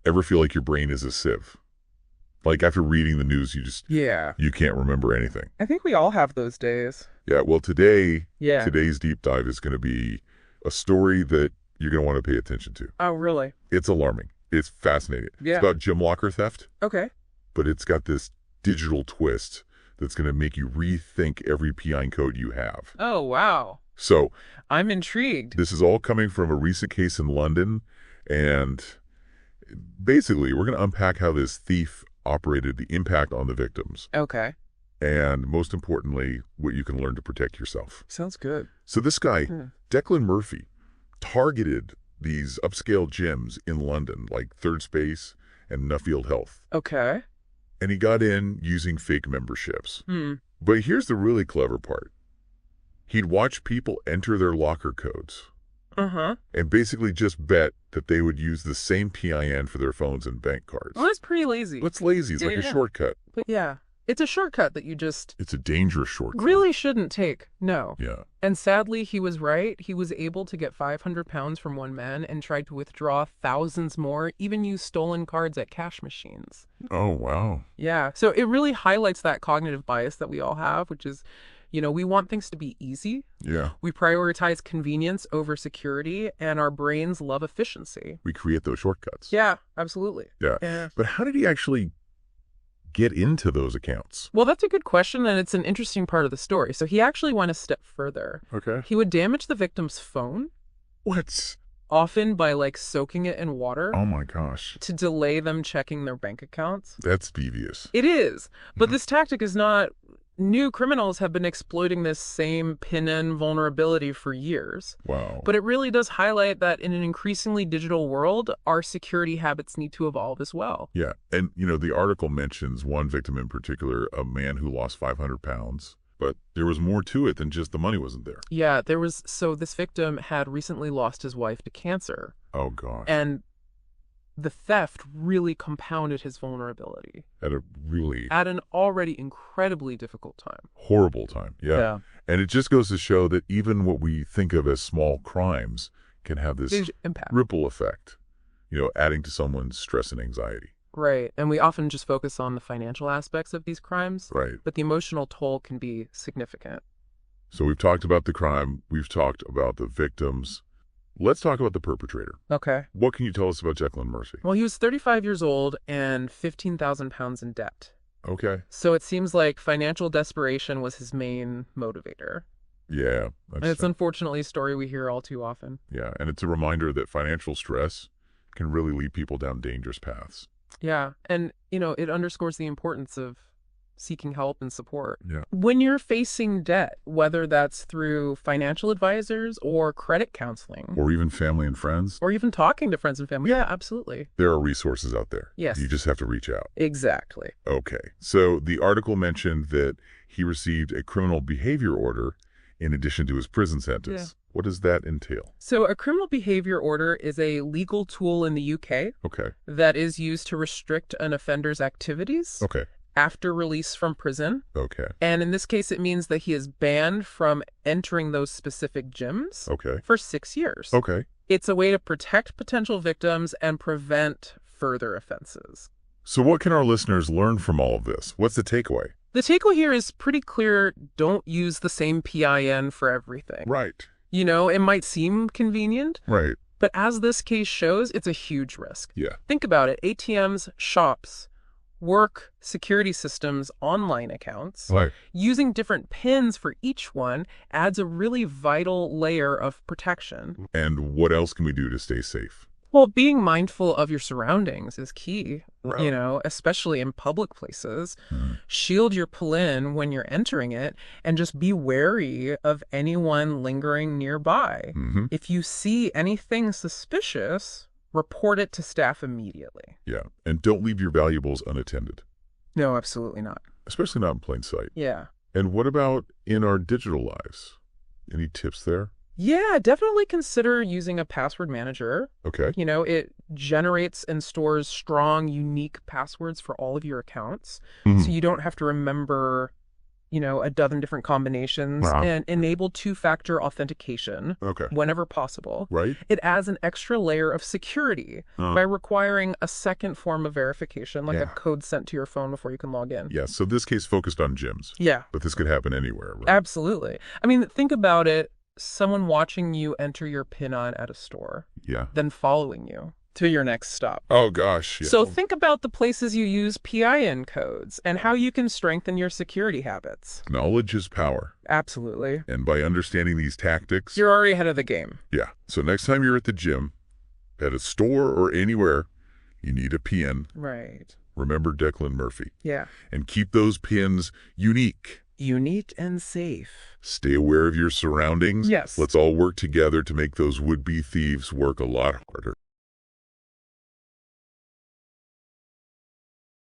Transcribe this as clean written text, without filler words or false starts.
Ever feel like your brain is a sieve? Like after reading the news, Yeah. you can't remember anything. I think we all have those days. Yeah, well, Yeah. today's deep dive is going to be a story that you're going to want to pay attention to. Oh, really? It's alarming. It's fascinating. Yeah. It's about gym locker theft, Okay. but it's got this digital twist that's going to make you rethink every PIN code you have. Oh, wow. So I'm intrigued. this is all coming from a recent case in London, and basically we're going to unpack how this thief operated, the impact on the victims, Okay. and most importantly, what you can learn to protect yourself. Sounds good. So this guy, Hmm. Declan Murphy, targeted these upscale gyms in London, like Third Space and Nuffield Health. Okay. And he got in using fake memberships. Hmm. But here's the really clever part. He'd watch people enter their locker codes Uh-huh. and basically just bet that they would use the same PIN for their phones and bank cards. Well, that's pretty lazy. What's lazy? It's Yeah, like a yeah. shortcut. But yeah. It's a shortcut that you just It's a dangerous shortcut. really shouldn't take. No. Yeah. And sadly, he was right. He was able to get 500 pounds from one man and tried to withdraw thousands more, even use stolen cards at cash machines. Oh, wow. Yeah. So it really highlights that cognitive bias that we all have, which is, we want things to be easy. Yeah. We prioritize convenience over security, and our brains love efficiency. We create those shortcuts. Yeah, absolutely. Yeah. Yeah. But how did he actually get into those accounts? Well, that's a good question, and it's an interesting part of the story. So he actually went a step further. Okay. He would damage the victim's phone, What? often by soaking it in water Oh my gosh. to delay them checking their bank accounts. That's devious. It is. But this tactic is not new. Criminals have been exploiting this same pin-in vulnerability for years. Wow. But it really does highlight that in an increasingly digital world, our security habits need to evolve as well. Yeah. And, the article mentions one victim in particular, a man who lost 500 pounds. But there was more to it than just the money wasn't there. Yeah, so this victim had recently lost his wife to cancer, Oh, gosh. and the theft really compounded his vulnerability At a really at an already incredibly difficult time. horrible time. Yeah. And it just goes to show that even what we think of as small crimes can have this Big impact. ripple effect, adding to someone's stress and anxiety. Right. And we often just focus on the financial aspects of these crimes, Right. but the emotional toll can be significant. So we've talked about the crime. We've talked about the victims. Let's talk about the perpetrator. Okay. What can you tell us about Declan Murphy? Well, he was 35 years old and 15,000 pounds in debt. Okay. So it seems like financial desperation was his main motivator. Yeah. And it's unfortunately a story we hear all too often. Yeah. And it's a reminder that financial stress can really lead people down dangerous paths. Yeah. And, it underscores the importance of seeking help and support. Yeah. When you're facing debt, whether that's through financial advisors or credit counseling, Or even family and friends. or even talking to friends and family. Yeah, absolutely. There are resources out there. Yes. You just have to reach out. Exactly. Okay. So the article mentioned that he received a criminal behavior order in addition to his prison sentence. Yeah. What does that entail? So a criminal behavior order is a legal tool in the UK Okay. that is used to restrict an offender's activities Okay. after release from prison. Okay. And in this case, it means that he is banned from entering those specific gyms Okay. for 6 years. Okay. It's a way to protect potential victims and prevent further offenses. So what can our listeners learn from all of this? What's the takeaway? The takeaway here is pretty clear. Don't use the same PIN for everything. Right. It might seem convenient, Right. but as this case shows, it's a huge risk. Yeah. Think about it. ATMs, shops, work, security systems, online accounts. Right. Using different pins for each one adds a really vital layer of protection. And what else can we do to stay safe? Well, being mindful of your surroundings is key, Right. especially in public places. Shield your PIN when you're entering it, and just be wary of anyone lingering nearby. Mm-hmm. If you see anything suspicious, report it to staff immediately. Yeah. And don't leave your valuables unattended, No, absolutely not. especially not in plain sight. Yeah. And what about in our digital lives? Any tips there? Yeah, definitely consider using a password manager. Okay. It generates and stores strong, unique passwords for all of your accounts. Mhm. So you don't have to remember a dozen different combinations, Ah, and enable two-factor authentication okay. whenever possible. Right? It adds an extra layer of security by requiring a second form of verification, like a Yeah. code sent to your phone before you can log in. Yeah, so this case focused on gyms. Yeah, But this could happen anywhere, right? absolutely. I mean, think about it. Someone watching you enter your PIN on at a store, Yeah. then following you to your next stop. Oh, gosh. Yeah. So think about the places you use PIN codes and how you can strengthen your security habits. Knowledge is power. Absolutely. And by understanding these tactics, You're already ahead of the game. yeah. So next time you're at the gym, at a store or anywhere, you need a PIN. Right. Remember Declan Murphy. Yeah. And keep those pins unique. Unique and safe. Stay aware of your surroundings. Yes. Let's all work together to make those would-be thieves work a lot harder.